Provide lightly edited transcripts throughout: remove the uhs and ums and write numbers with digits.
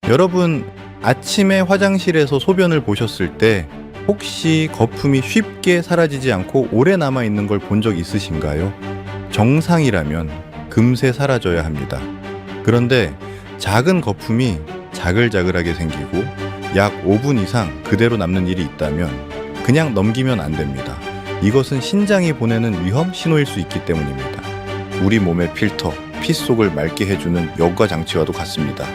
여러분, 아침에 화장실에서 소변을 보셨을 때 혹시 거품이 쉽게 사라지지 않고 오래 남아있는 걸 본 적 있으신가요? 정상이라면 금세 사라져야 합니다. 그런데 작은 거품이 자글자글하게 생기고 약 5분 이상 그대로 남는 일이 있다면 그냥 넘기면 안 됩니다. 이것은 신장이 보내는 위험 신호일 수 있기 때문입니다. 우리 몸의 필터, 피 속을 맑게 해주는 여과 장치와도 같습니다.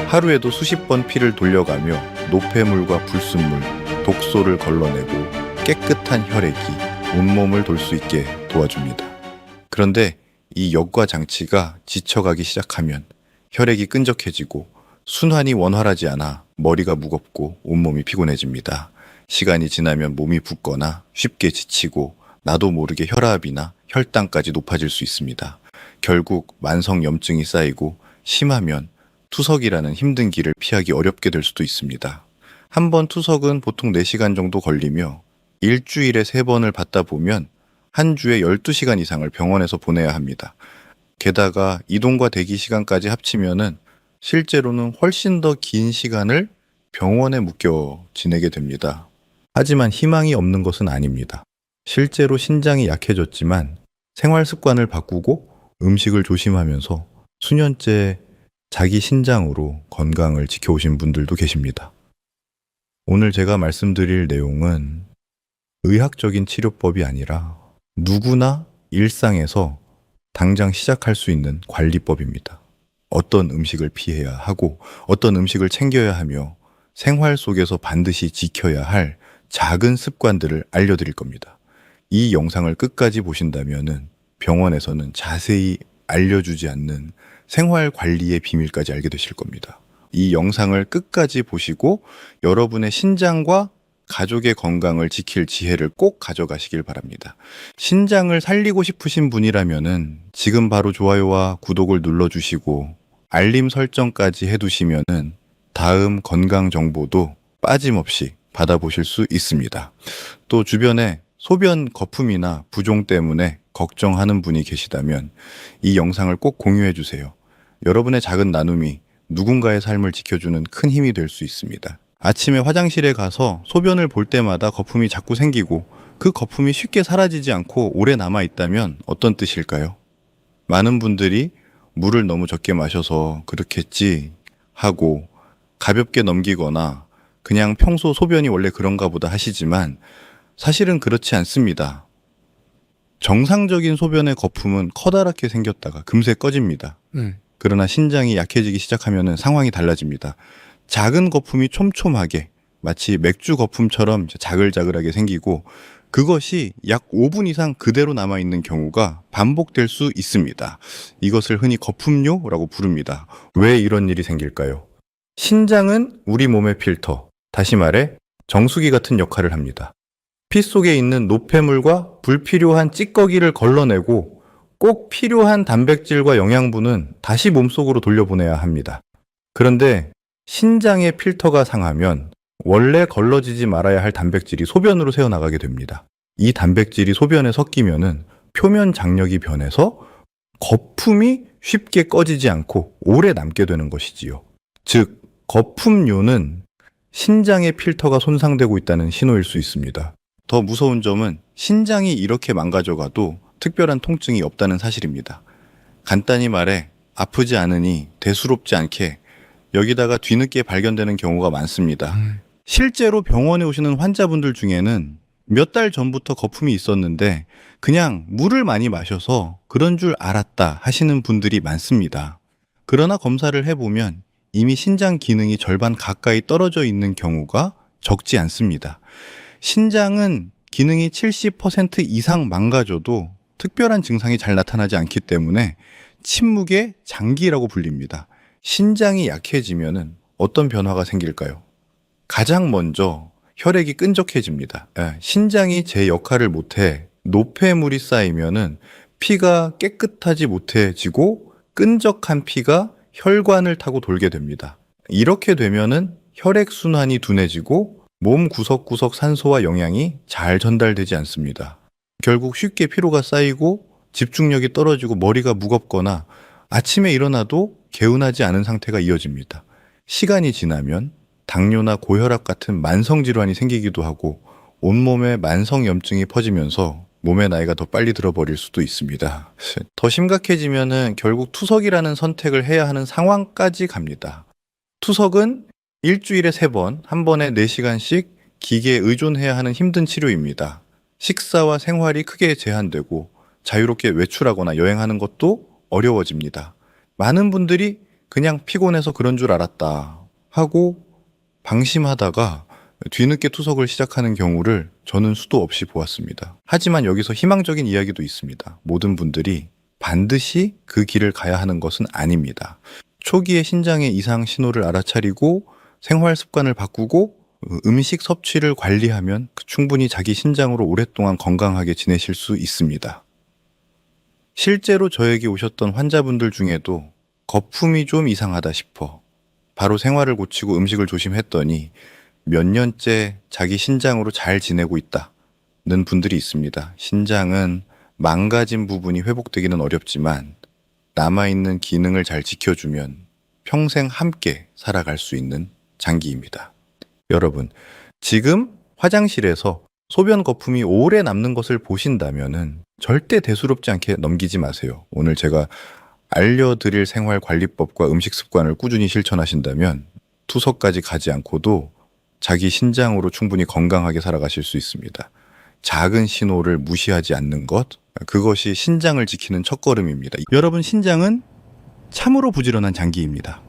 하루에도 수십 번 피를 돌려가며 노폐물과 불순물, 독소를 걸러내고 깨끗한 혈액이 온몸을 돌 수 있게 도와줍니다. 그런데 이 여과 장치가 지쳐가기 시작하면 혈액이 끈적해지고 순환이 원활하지 않아 머리가 무겁고 온몸이 피곤해집니다. 시간이 지나면 몸이 붓거나 쉽게 지치고 나도 모르게 혈압이나 혈당까지 높아질 수 있습니다. 결국 만성염증이 쌓이고 심하면 투석이라는 힘든 길을 피하기 어렵게 될 수도 있습니다. 한 번 투석은 보통 4시간 정도 걸리며 일주일에 3번을 받다 보면 한 주에 12시간 이상을 병원에서 보내야 합니다. 게다가 이동과 대기 시간까지 합치면은 실제로는 훨씬 더 긴 시간을 병원에 묵혀 지내게 됩니다. 하지만 희망이 없는 것은 아닙니다. 실제로 신장이 약해졌지만 생활 습관을 바꾸고 음식을 조심하면서 수년째 자기 신장으로 건강을 지켜오신 분들도 계십니다. 오늘 제가 말씀드릴 내용은 의학적인 치료법이 아니라 누구나 일상에서 당장 시작할 수 있는 관리법입니다. 어떤 음식을 피해야 하고 어떤 음식을 챙겨야 하며 생활 속에서 반드시 지켜야 할 작은 습관들을 알려드릴 겁니다. 이 영상을 끝까지 보신다면은 병원에서는 자세히 알려주지 않는 생활 관리의 비밀까지 알게 되실 겁니다. 이 영상을 끝까지 보시고 여러분의 신장과 가족의 건강을 지킬 지혜를 꼭 가져가시길 바랍니다. 신장을 살리고 싶으신 분이라면은 지금 바로 좋아요와 구독을 눌러주시고 알림 설정까지 해두시면은 다음 건강 정보도 빠짐없이 받아보실 수 있습니다. 또 주변에 소변 거품이나 부종 때문에 걱정하는 분이 계시다면 이 영상을 꼭 공유해 주세요. 여러분의 작은 나눔이 누군가의 삶을 지켜주는 큰 힘이 될 수 있습니다. 아침에 화장실에 가서 소변을 볼 때마다 거품이 자꾸 생기고 그 거품이 쉽게 사라지지 않고 오래 남아 있다면 어떤 뜻일까요? 많은 분들이 물을 너무 적게 마셔서 그렇겠지 하고 가볍게 넘기거나 그냥 평소 소변이 원래 그런가 보다 하시지만 사실은 그렇지 않습니다. 정상적인 소변의 거품은 커다랗게 생겼다가 금세 꺼집니다. 그러나 신장이 약해지기 시작하면 상황이 달라집니다. 작은 거품이 촘촘하게 마치 맥주 거품처럼 자글자글하게 생기고 그것이 약 5분 이상 그대로 남아있는 경우가 반복될 수 있습니다. 이것을 흔히 거품뇨라고 부릅니다. 왜 이런 일이 생길까요? 신장은 우리 몸의 필터, 다시 말해 정수기 같은 역할을 합니다. 피 속에 있는 노폐물과 불필요한 찌꺼기를 걸러내고 꼭 필요한 단백질과 영양분은 다시 몸속으로 돌려보내야 합니다. 그런데 신장의 필터가 상하면 원래 걸러지지 말아야 할 단백질이 소변으로 새어나가게 됩니다. 이 단백질이 소변에 섞이면은 표면 장력이 변해서 거품이 쉽게 꺼지지 않고 오래 남게 되는 것이지요. 즉, 거품류는 신장의 필터가 손상되고 있다는 신호일 수 있습니다. 더 무서운 점은 신장이 이렇게 망가져가도 특별한 통증이 없다는 사실입니다. 간단히 말해 아프지 않으니 대수롭지 않게 여기다가 뒤늦게 발견되는 경우가 많습니다. 실제로 병원에 오시는 환자분들 중에는 몇 달 전부터 거품이 있었는데 그냥 물을 많이 마셔서 그런 줄 알았다 하시는 분들이 많습니다. 그러나 검사를 해보면 이미 신장 기능이 절반 가까이 떨어져 있는 경우가 적지 않습니다. 신장은 기능이 70% 이상 망가져도 특별한 증상이 잘 나타나지 않기 때문에 침묵의 장기라고 불립니다. 신장이 약해지면 어떤 변화가 생길까요? 가장 먼저 혈액이 끈적해집니다. 신장이 제 역할을 못해 노폐물이 쌓이면은 피가 깨끗하지 못해지고 끈적한 피가 혈관을 타고 돌게 됩니다. 이렇게 되면은 혈액 순환이 둔해지고 몸 구석구석 산소와 영양이 잘 전달되지 않습니다. 결국 쉽게 피로가 쌓이고 집중력이 떨어지고 머리가 무겁거나 아침에 일어나도 개운하지 않은 상태가 이어집니다. 시간이 지나면 당뇨나 고혈압 같은 만성 질환이 생기기도 하고 온몸에 만성염증이 퍼지면서 몸의 나이가 더 빨리 들어버릴 수도 있습니다. 더 심각해지면은 결국 투석이라는 선택을 해야 하는 상황까지 갑니다. 투석은 일주일에 3번, 한 번에 4시간씩 기계에 의존해야 하는 힘든 치료입니다. 식사와 생활이 크게 제한되고 자유롭게 외출하거나 여행하는 것도 어려워집니다. 많은 분들이 그냥 피곤해서 그런 줄 알았다 하고 방심하다가 뒤늦게 투석을 시작하는 경우를 저는 수도 없이 보았습니다. 하지만 여기서 희망적인 이야기도 있습니다. 모든 분들이 반드시 그 길을 가야 하는 것은 아닙니다. 초기에 신장의 이상 신호를 알아차리고 생활 습관을 바꾸고 음식 섭취를 관리하면 충분히 자기 신장으로 오랫동안 건강하게 지내실 수 있습니다. 실제로 저에게 오셨던 환자분들 중에도 거품이 좀 이상하다 싶어 바로 생활을 고치고 음식을 조심했더니 몇 년째 자기 신장으로 잘 지내고 있다는 분들이 있습니다. 신장은 망가진 부분이 회복되기는 어렵지만 남아있는 기능을 잘 지켜주면 평생 함께 살아갈 수 있는 장기입니다. 여러분, 지금 화장실에서 소변 거품이 오래 남는 것을 보신다면은 절대 대수롭지 않게 넘기지 마세요. 오늘 제가 알려드릴 생활관리법과 음식 습관을 꾸준히 실천하신다면 투석까지 가지 않고도 자기 신장으로 충분히 건강하게 살아가실 수 있습니다. 작은 신호를 무시하지 않는 것, 그것이 신장을 지키는 첫걸음입니다. 여러분, 신장은 참으로 부지런한 장기입니다.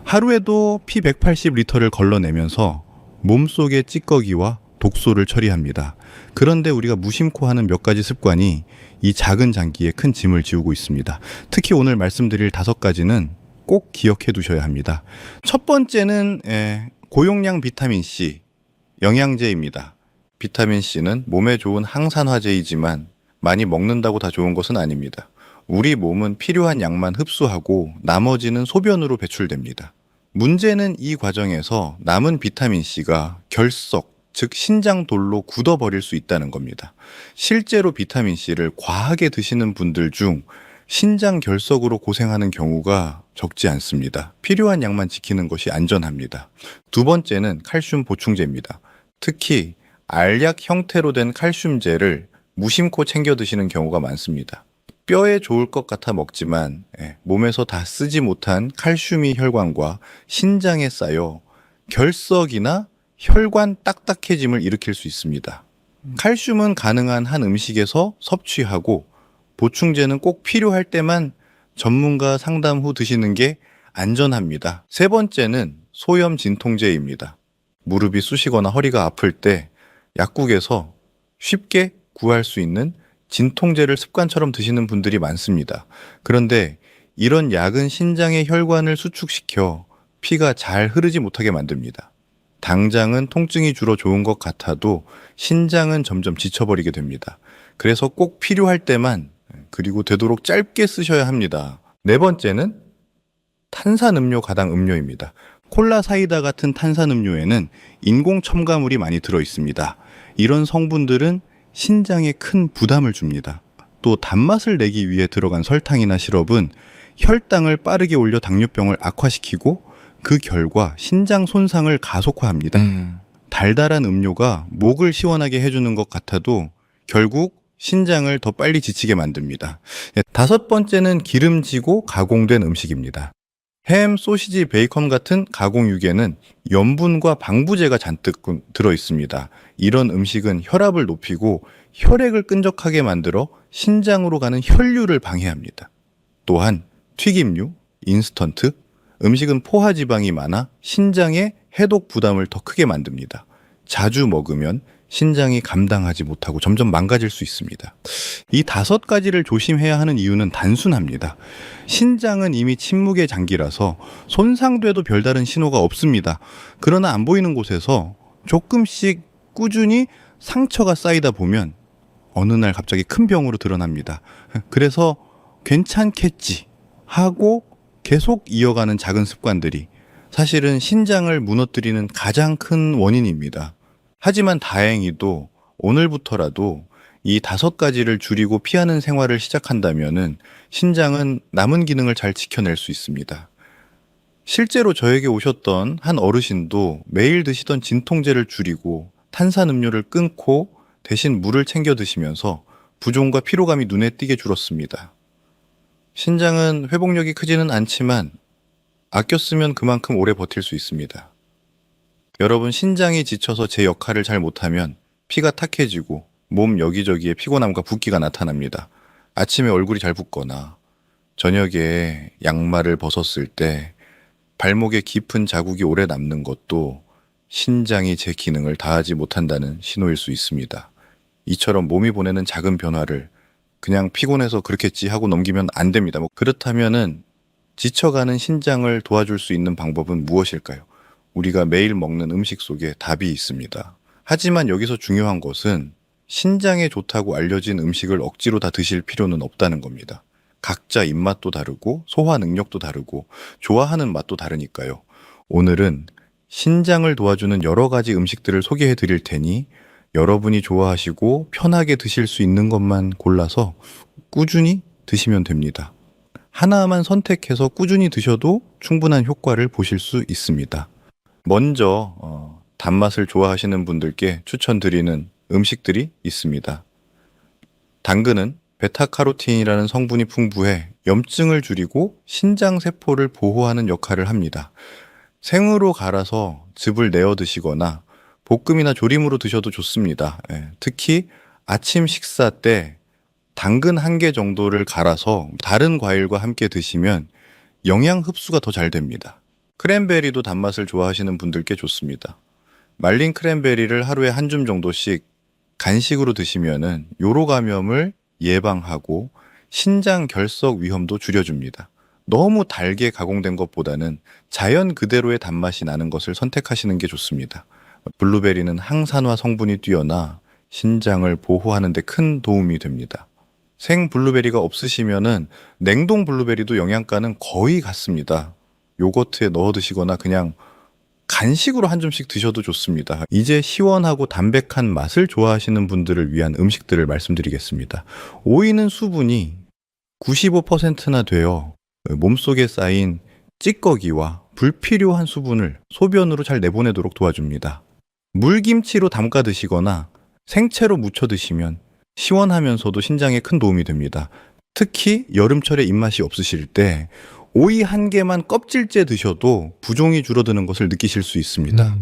하루에도 피 180리터를 걸러내면서 몸속의 찌꺼기와 독소를 처리합니다. 그런데 우리가 무심코 하는 몇 가지 습관이 이 작은 장기에 큰 짐을 지우고 있습니다. 특히 오늘 말씀드릴 5가지는 꼭 기억해 두셔야 합니다. 첫 번째는 고용량 비타민C, 영양제입니다. 비타민C는 몸에 좋은 항산화제이지만 많이 먹는다고 다 좋은 것은 아닙니다. 우리 몸은 필요한 양만 흡수하고 나머지는 소변으로 배출됩니다. 문제는 이 과정에서 남은 비타민C가 결석, 즉 신장돌로 굳어버릴 수 있다는 겁니다. 실제로 비타민C를 과하게 드시는 분들 중 신장 결석으로 고생하는 경우가 적지 않습니다. 필요한 양만 지키는 것이 안전합니다. 두 번째는 칼슘 보충제입니다. 특히 알약 형태로 된 칼슘제를 무심코 챙겨 드시는 경우가 많습니다. 뼈에 좋을 것 같아 먹지만 몸에서 다 쓰지 못한 칼슘이 혈관과 신장에 쌓여 결석이나 혈관 딱딱해짐을 일으킬 수 있습니다. 칼슘은 가능한 한 음식에서 섭취하고 보충제는 꼭 필요할 때만 전문가 상담 후 드시는 게 안전합니다. 세 번째는 소염 진통제입니다. 무릎이 쑤시거나 허리가 아플 때 약국에서 쉽게 구할 수 있는 진통제를 습관처럼 드시는 분들이 많습니다. 그런데 이런 약은 신장의 혈관을 수축시켜 피가 잘 흐르지 못하게 만듭니다. 당장은 통증이 줄어 좋은 것 같아도 신장은 점점 지쳐버리게 됩니다. 그래서 꼭 필요할 때만, 그리고 되도록 짧게 쓰셔야 합니다. 네 번째는 탄산음료 가당 음료입니다. 콜라, 사이다 같은 탄산음료에는 인공 첨가물이 많이 들어 있습니다. 이런 성분들은 신장에 큰 부담을 줍니다. 또 단맛을 내기 위해 들어간 설탕이나 시럽은 혈당을 빠르게 올려 당뇨병을 악화시키고 그 결과 신장 손상을 가속화합니다. 달달한 음료가 목을 시원하게 해주는 것 같아도 결국 신장을 더 빨리 지치게 만듭니다. 5번째는 기름지고 가공된 음식입니다. 햄, 소시지, 베이컨 같은 가공육에는 염분과 방부제가 잔뜩 들어 있습니다. 이런 음식은 혈압을 높이고 혈액을 끈적하게 만들어 신장으로 가는 혈류를 방해합니다. 또한 튀김류, 인스턴트, 음식은 포화지방이 많아 신장의 해독 부담을 더 크게 만듭니다. 자주 먹으면 신장이 감당하지 못하고 점점 망가질 수 있습니다. 이 5가지를 조심해야 하는 이유는 단순합니다. 신장은 이미 침묵의 장기라서 손상돼도 별다른 신호가 없습니다. 그러나 안 보이는 곳에서 조금씩 꾸준히 상처가 쌓이다 보면 어느 날 갑자기 큰 병으로 드러납니다. 그래서 괜찮겠지 하고 계속 이어가는 작은 습관들이 사실은 신장을 무너뜨리는 가장 큰 원인입니다. 하지만 다행히도 오늘부터라도 이 5가지를 줄이고 피하는 생활을 시작한다면은 신장은 남은 기능을 잘 지켜낼 수 있습니다. 실제로 저에게 오셨던 한 어르신도 매일 드시던 진통제를 줄이고 탄산음료를 끊고 대신 물을 챙겨 드시면서 부종과 피로감이 눈에 띄게 줄었습니다. 신장은 회복력이 크지는 않지만 아껴 쓰면 그만큼 오래 버틸 수 있습니다. 여러분, 신장이 지쳐서 제 역할을 잘 못하면 피가 탁해지고 몸 여기저기에 피곤함과 붓기가 나타납니다. 아침에 얼굴이 잘 붓거나 저녁에 양말을 벗었을 때 발목에 깊은 자국이 오래 남는 것도 신장이 제 기능을 다하지 못한다는 신호일 수 있습니다. 이처럼 몸이 보내는 작은 변화를 그냥 피곤해서 그렇겠지 하고 넘기면 안 됩니다. 그렇다면은 지쳐가는 신장을 도와줄 수 있는 방법은 무엇일까요? 우리가 매일 먹는 음식 속에 답이 있습니다. 하지만 여기서 중요한 것은 신장에 좋다고 알려진 음식을 억지로 다 드실 필요는 없다는 겁니다. 각자 입맛도 다르고 소화 능력도 다르고 좋아하는 맛도 다르니까요. 오늘은 신장을 도와주는 여러 가지 음식들을 소개해 드릴 테니 여러분이 좋아하시고 편하게 드실 수 있는 것만 골라서 꾸준히 드시면 됩니다. 하나만 선택해서 꾸준히 드셔도 충분한 효과를 보실 수 있습니다. 먼저 단맛을 좋아하시는 분들께 추천드리는 음식들이 있습니다. 당근은 베타카로틴이라는 성분이 풍부해 염증을 줄이고 신장세포를 보호하는 역할을 합니다. 생으로 갈아서 즙을 내어 드시거나 볶음이나 조림으로 드셔도 좋습니다. 특히 아침 식사 때 당근 1개 정도를 갈아서 다른 과일과 함께 드시면 영양 흡수가 더 잘 됩니다. 크랜베리도 단맛을 좋아하시는 분들께 좋습니다. 말린 크랜베리를 하루에 한 줌 정도씩 간식으로 드시면은 요로 감염을 예방하고 신장 결석 위험도 줄여줍니다. 너무 달게 가공된 것보다는 자연 그대로의 단맛이 나는 것을 선택하시는 게 좋습니다. 블루베리는 항산화 성분이 뛰어나 신장을 보호하는 데 큰 도움이 됩니다. 생 블루베리가 없으시면은 냉동 블루베리도 영양가는 거의 같습니다. 요거트에 넣어 드시거나 그냥 간식으로 한 줌씩 드셔도 좋습니다. 이제 시원하고 담백한 맛을 좋아하시는 분들을 위한 음식들을 말씀드리겠습니다. 오이는 수분이 95%나 되어 몸속에 쌓인 찌꺼기와 불필요한 수분을 소변으로 잘 내보내도록 도와줍니다. 물김치로 담가 드시거나 생채로 무쳐 드시면 시원하면서도 신장에 큰 도움이 됩니다. 특히 여름철에 입맛이 없으실 때 오이 1개만 껍질째 드셔도 부종이 줄어드는 것을 느끼실 수 있습니다.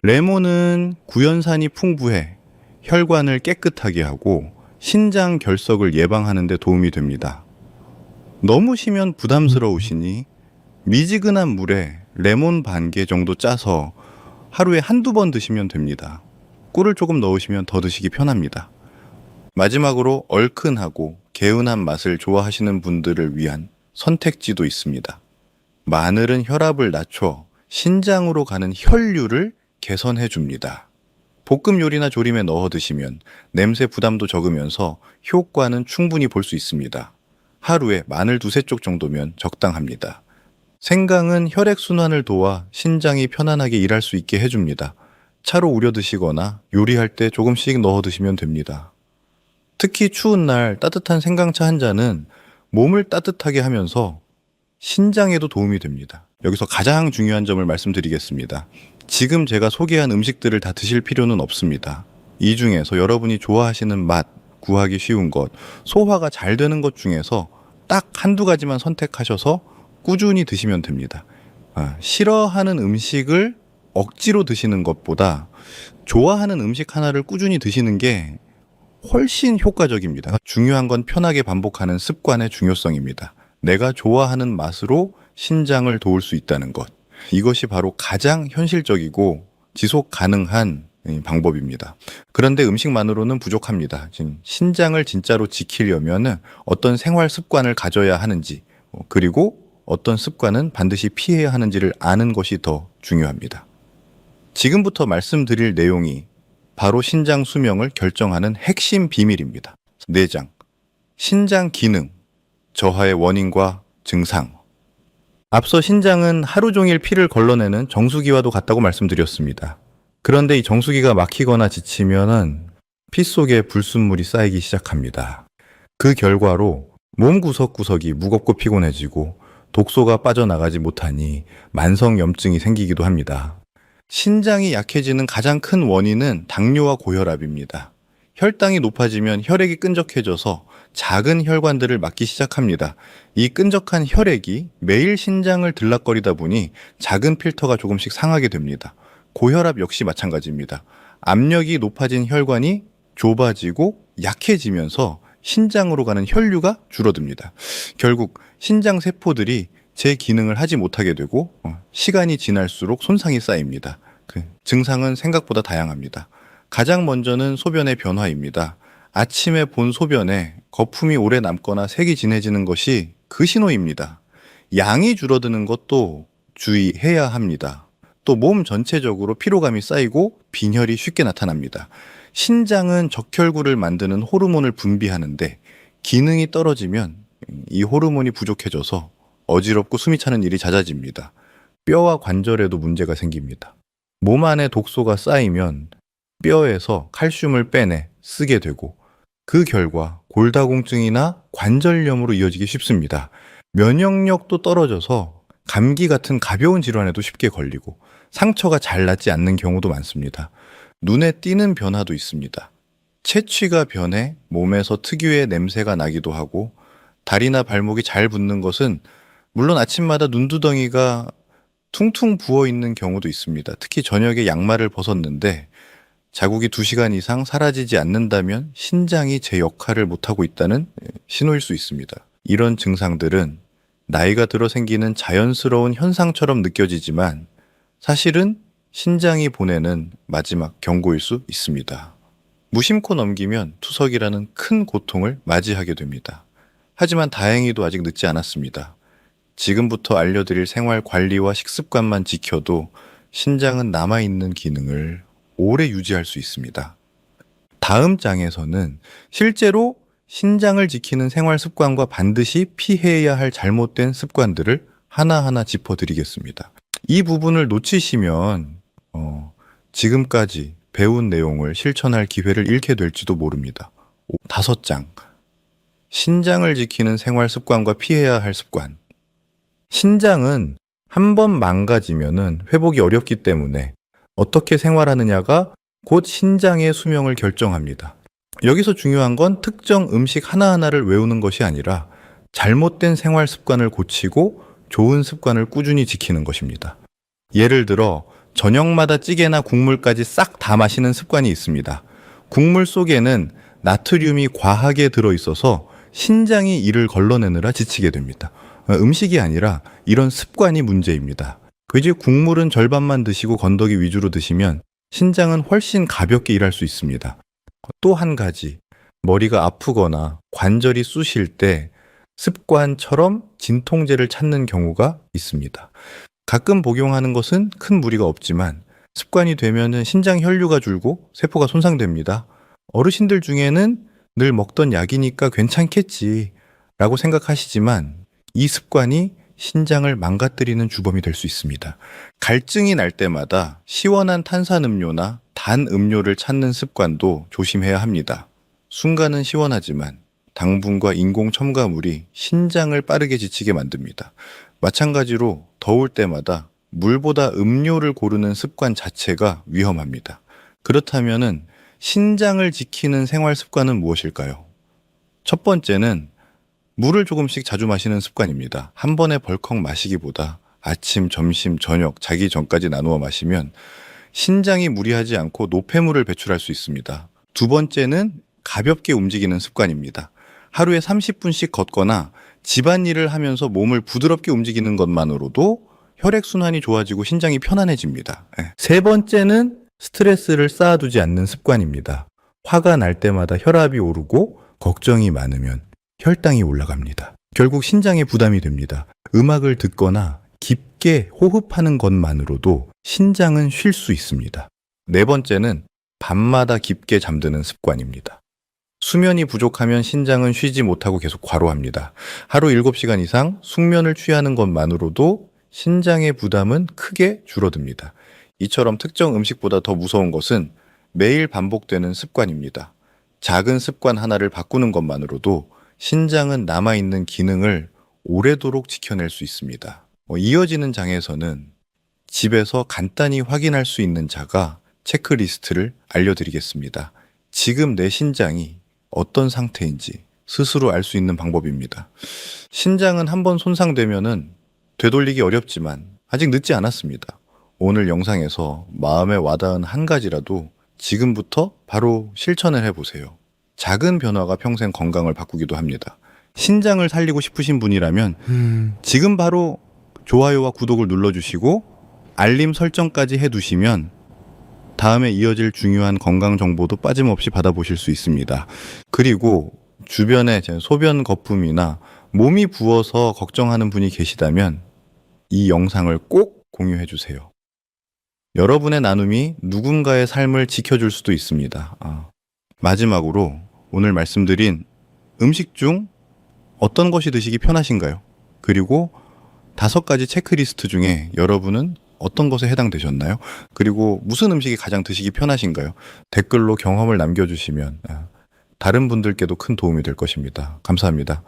레몬은 구연산이 풍부해 혈관을 깨끗하게 하고 신장 결석을 예방하는 데 도움이 됩니다. 너무 시면 부담스러우시니 미지근한 물에 레몬 반 개 정도 짜서 하루에 한두 번 드시면 됩니다. 꿀을 조금 넣으시면 더 드시기 편합니다. 마지막으로 얼큰하고 개운한 맛을 좋아하시는 분들을 위한 선택지도 있습니다. 마늘은 혈압을 낮춰 신장으로 가는 혈류를 개선해 줍니다. 볶음 요리나 조림에 넣어 드시면 냄새 부담도 적으면서 효과는 충분히 볼 수 있습니다. 하루에 마늘 2-3쪽 정도면 적당합니다. 생강은 혈액순환을 도와 신장이 편안하게 일할 수 있게 해줍니다. 차로 우려 드시거나 요리할 때 조금씩 넣어 드시면 됩니다. 특히 추운 날 따뜻한 생강차 한 잔은 몸을 따뜻하게 하면서 신장에도 도움이 됩니다. 여기서 가장 중요한 점을 말씀드리겠습니다. 지금 제가 소개한 음식들을 다 드실 필요는 없습니다. 이 중에서 여러분이 좋아하시는 맛, 구하기 쉬운 것, 소화가 잘 되는 것 중에서 딱 한두 가지만 선택하셔서 꾸준히 드시면 됩니다. 싫어하는 음식을 억지로 드시는 것보다 좋아하는 음식 하나를 꾸준히 드시는 게 훨씬 효과적입니다. 중요한 건 편하게 반복하는 습관의 중요성입니다. 내가 좋아하는 맛으로 신장을 도울 수 있다는 것. 이것이 바로 가장 현실적이고 지속 가능한 방법입니다. 그런데 음식만으로는 부족합니다. 신장을 진짜로 지키려면 어떤 생활 습관을 가져야 하는지, 그리고 어떤 습관은 반드시 피해야 하는지를 아는 것이 더 중요합니다. 지금부터 말씀드릴 내용이 바로 신장 수명을 결정하는 핵심 비밀입니다. 내장, 신장 기능, 저하의 원인과 증상. 앞서 신장은 하루 종일 피를 걸러내는 정수기와도 같다고 말씀드렸습니다. 그런데 이 정수기가 막히거나 지치면은 피 속에 불순물이 쌓이기 시작합니다. 그 결과로 몸 구석구석이 무겁고 피곤해지고 독소가 빠져나가지 못하니 만성염증이 생기기도 합니다. 신장이 약해지는 가장 큰 원인은 당뇨와 고혈압입니다. 혈당이 높아지면 혈액이 끈적해져서 작은 혈관들을 막기 시작합니다. 이 끈적한 혈액이 매일 신장을 들락거리다 보니 작은 필터가 조금씩 상하게 됩니다. 고혈압 역시 마찬가지입니다. 압력이 높아진 혈관이 좁아지고 약해지면서 신장으로 가는 혈류가 줄어듭니다. 결국 신장 세포들이 제 기능을 하지 못하게 되고 시간이 지날수록 손상이 쌓입니다. 그 증상은 생각보다 다양합니다. 가장 먼저는 소변의 변화입니다. 아침에 본 소변에 거품이 오래 남거나 색이 진해지는 것이 그 신호입니다. 양이 줄어드는 것도 주의해야 합니다. 또 몸 전체적으로 피로감이 쌓이고 빈혈이 쉽게 나타납니다. 신장은 적혈구를 만드는 호르몬을 분비하는데 기능이 떨어지면 이 호르몬이 부족해져서 어지럽고 숨이 차는 일이 잦아집니다. 뼈와 관절에도 문제가 생깁니다. 몸 안에 독소가 쌓이면 뼈에서 칼슘을 빼내 쓰게 되고 그 결과 골다공증이나 관절염으로 이어지기 쉽습니다. 면역력도 떨어져서 감기 같은 가벼운 질환에도 쉽게 걸리고 상처가 잘 낫지 않는 경우도 많습니다. 눈에 띄는 변화도 있습니다. 체취가 변해 몸에서 특유의 냄새가 나기도 하고 다리나 발목이 잘 붓는 것은 물론 아침마다 눈두덩이가 퉁퉁 부어 있는 경우도 있습니다. 특히 저녁에 양말을 벗었는데 자국이 2시간 이상 사라지지 않는다면 신장이 제 역할을 못하고 있다는 신호일 수 있습니다. 이런 증상들은 나이가 들어 생기는 자연스러운 현상처럼 느껴지지만 사실은 신장이 보내는 마지막 경고일 수 있습니다. 무심코 넘기면 투석이라는 큰 고통을 맞이하게 됩니다. 하지만 다행히도 아직 늦지 않았습니다. 지금부터 알려드릴 생활 관리와 식습관만 지켜도 신장은 남아있는 기능을 오래 유지할 수 있습니다. 다음 장에서는 실제로 신장을 지키는 생활 습관과 반드시 피해야 할 잘못된 습관들을 하나하나 짚어드리겠습니다. 이 부분을 놓치시면 지금까지 배운 내용을 실천할 기회를 잃게 될지도 모릅니다. 5장. 신장을 지키는 생활 습관과 피해야 할 습관. 신장은 한 번 망가지면은 회복이 어렵기 때문에 어떻게 생활하느냐가 곧 신장의 수명을 결정합니다. 여기서 중요한 건 특정 음식 하나하나를 외우는 것이 아니라 잘못된 생활 습관을 고치고 좋은 습관을 꾸준히 지키는 것입니다. 예를 들어 저녁마다 찌개나 국물까지 싹 다 마시는 습관이 있습니다. 국물 속에는 나트륨이 과하게 들어있어서 신장이 이를 걸러내느라 지치게 됩니다. 음식이 아니라 이런 습관이 문제입니다. 그지 국물은 절반만 드시고 건더기 위주로 드시면 신장은 훨씬 가볍게 일할 수 있습니다. 또 한 가지, 머리가 아프거나 관절이 쑤실 때 습관처럼 진통제를 찾는 경우가 있습니다. 가끔 복용하는 것은 큰 무리가 없지만 습관이 되면은 신장 혈류가 줄고 세포가 손상됩니다. 어르신들 중에는 늘 먹던 약이니까 괜찮겠지 라고 생각하시지만 이 습관이 신장을 망가뜨리는 주범이 될 수 있습니다. 갈증이 날 때마다 시원한 탄산음료나 단 음료를 찾는 습관도 조심해야 합니다. 순간은 시원하지만 당분과 인공 첨가물이 신장을 빠르게 지치게 만듭니다. 마찬가지로 더울 때마다 물보다 음료를 고르는 습관 자체가 위험합니다. 그렇다면은 신장을 지키는 생활 습관은 무엇일까요? 첫 번째는 물을 조금씩 자주 마시는 습관입니다. 한 번에 벌컥 마시기보다 아침, 점심, 저녁, 자기 전까지 나누어 마시면 신장이 무리하지 않고 노폐물을 배출할 수 있습니다. 두 번째는 가볍게 움직이는 습관입니다. 하루에 30분씩 걷거나 집안일을 하면서 몸을 부드럽게 움직이는 것만으로도 혈액순환이 좋아지고 신장이 편안해집니다. 세 번째는 스트레스를 쌓아두지 않는 습관입니다. 화가 날 때마다 혈압이 오르고 걱정이 많으면 혈당이 올라갑니다. 결국 신장에 부담이 됩니다. 음악을 듣거나 깊게 호흡하는 것만으로도 신장은 쉴 수 있습니다. 네 번째는 밤마다 깊게 잠드는 습관입니다. 수면이 부족하면 신장은 쉬지 못하고 계속 과로합니다. 하루 7시간 이상 숙면을 취하는 것만으로도 신장의 부담은 크게 줄어듭니다. 이처럼 특정 음식보다 더 무서운 것은 매일 반복되는 습관입니다. 작은 습관 하나를 바꾸는 것만으로도 신장은 남아있는 기능을 오래도록 지켜낼 수 있습니다. 이어지는 장에서는 집에서 간단히 확인할 수 있는 자가 체크리스트를 알려드리겠습니다. 지금 내 신장이 어떤 상태인지 스스로 알 수 있는 방법입니다. 신장은 한번 손상되면은 되돌리기 어렵지만 아직 늦지 않았습니다. 오늘 영상에서 마음에 와닿은 한 가지라도 지금부터 바로 실천을 해보세요. 작은 변화가 평생 건강을 바꾸기도 합니다. 신장을 살리고 싶으신 분이라면 지금 바로 좋아요와 구독을 눌러주시고 알림 설정까지 해두시면 다음에 이어질 중요한 건강 정보도 빠짐없이 받아보실 수 있습니다. 그리고 주변에 소변 거품이나 몸이 부어서 걱정하는 분이 계시다면 이 영상을 꼭 공유해 주세요. 여러분의 나눔이 누군가의 삶을 지켜줄 수도 있습니다. 마지막으로 오늘 말씀드린 음식 중 어떤 것이 드시기 편하신가요? 그리고 5가지 체크리스트 중에 여러분은 어떤 것에 해당되셨나요? 그리고 무슨 음식이 가장 드시기 편하신가요? 댓글로 경험을 남겨주시면 다른 분들께도 큰 도움이 될 것입니다. 감사합니다.